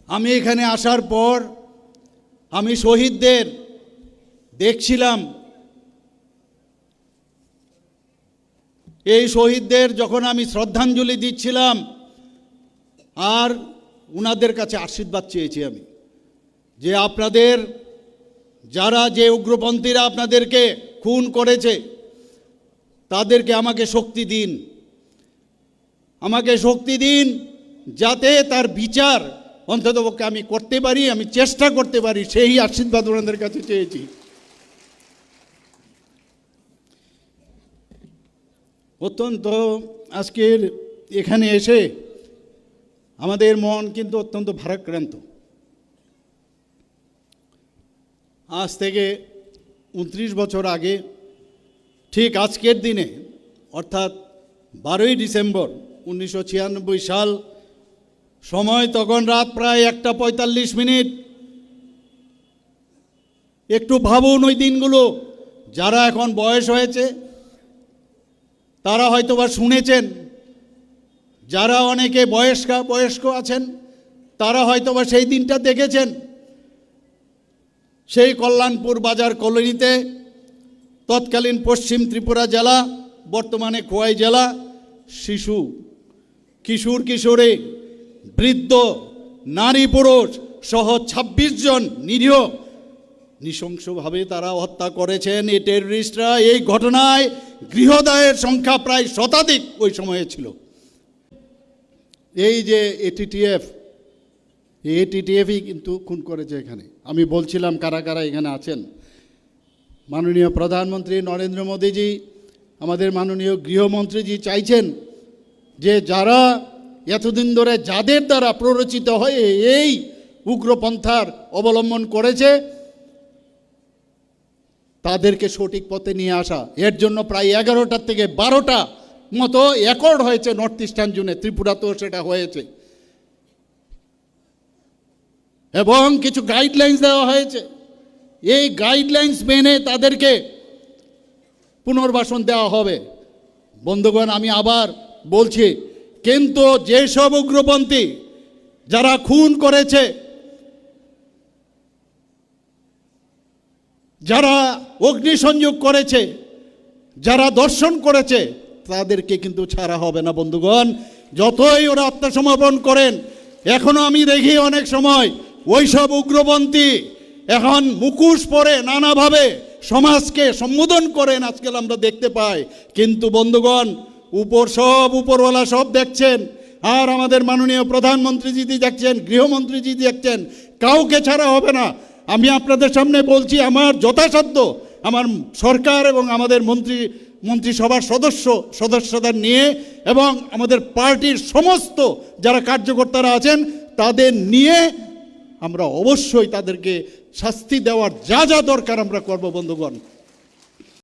আমি এখানে আসার পর আমি শহীদদের দেখছিলাম। এই শহীদদের যখন আমি শ্রদ্ধাঞ্জলি দিচ্ছিলাম আর ওনাদের কাছে আশীর্বাদ চেয়েছি আমি, যে আপনাদের যারা যে উগ্রপন্থীরা আপনাদেরকে খুন করেছে তাদেরকে আমাকে শক্তি দিন, আমাকে শক্তি দিন, যাতে তার বিচার অন্ততপক্ষে আমি করতে পারি, আমি চেষ্টা করতে পারি, সেই আশীর্বাদ ওনাদের কাছে চেয়েছি। অত্যন্ত আজকের এখানে এসে আমাদের মন কিন্তু অত্যন্ত ভারাক্রান্ত। আজ থেকে 29 বছর আগে ঠিক আজকের দিনে অর্থাৎ 12ই ডিসেম্বর 1996 সাল, সময় তখন রাত প্রায় 1:45। একটু ভাবুন ওই দিনগুলো। যারা এখন বয়স হয়েছে তারা হয়তোবা শুনেছেন, যারা অনেকে বয়স্ক আছেন তারা হয়তোবা সেই দিনটা দেখেছেন। সেই কল্যাণপুর বাজার কলোনিতে তৎকালীন পশ্চিম ত্রিপুরা জেলা, বর্তমানে খোয়াই জেলা, শিশু, কিশোর কিশোরী, বৃদ্ধ, নারী পুরুষ সহ 26 জন নিরীহ নৃশংসভাবে তারা হত্যা করেছেন এই টেররিস্টরা। এই ঘটনায় গৃহদাহের সংখ্যা প্রায় শতাধিক ওই সময়ে ছিল। এই যে এটিটিএফই কিন্তু খুন করেছে এখানে। আমি বলছিলাম কারা কারা এখানে আছেন। মাননীয় প্রধানমন্ত্রী নরেন্দ্র মোদীজি, আমাদের মাননীয় গৃহমন্ত্রীজি চাইছেন যে যারা এতদিন ধরে যাদের দ্বারা প্ররোচিত হয়ে এই উগ্রপন্থার অবলম্বন করেছে তাদেরকে সঠিক পথে নিয়ে আসা। এর জন্য প্রায় 11টা থেকে 12টা মতো অ্যাকর্ড হয়েছে নর্থ ইস্টার্ন জোনে, ত্রিপুরাতেও সেটা হয়েছে, এবং কিছু গাইডলাইন্স দেওয়া হয়েছে। এই গাইডলাইন্স মেনে তাদেরকে পুনর্বাসন দেওয়া হবে। বন্ধুগণ, আমি আবার বলছি, কিন্তু যেসব উগ্রপন্থী যারা খুন করেছে, যারা অগ্নিসংযোগ করেছে, যারা দর্শন করেছে, তাদেরকে কিন্তু ছাড়া হবে না বন্ধুগণ। যতই ওরা আত্মসমর্পণ করেন, এখনো আমি দেখি অনেক সময় ওইসব উগ্রপন্থী এখন মুখোশ পরে নানাভাবে সমাজকে সম্বোধন করেন, আজকাল আমরা দেখতে পাই। কিন্তু বন্ধুগণ, উপরওয়ালা সব দেখছেন, আর আমাদের মাননীয় প্রধানমন্ত্রীজি দেখছেন, গৃহমন্ত্রীজি দেখছেন, কাউকে ছাড়া হবে না। আমি আপনাদের সামনে বলছি, আমার যথাসাধ্য আমার সরকার এবং আমাদের মন্ত্রিসভার সদস্যদের নিয়ে এবং আমাদের পার্টির সমস্ত যারা কার্যকর্তারা আছেন তাদের নিয়ে আমরা অবশ্যই তাদেরকে শাস্তি দেওয়ার যা যা দরকার আমরা করব বন্ধুগণ।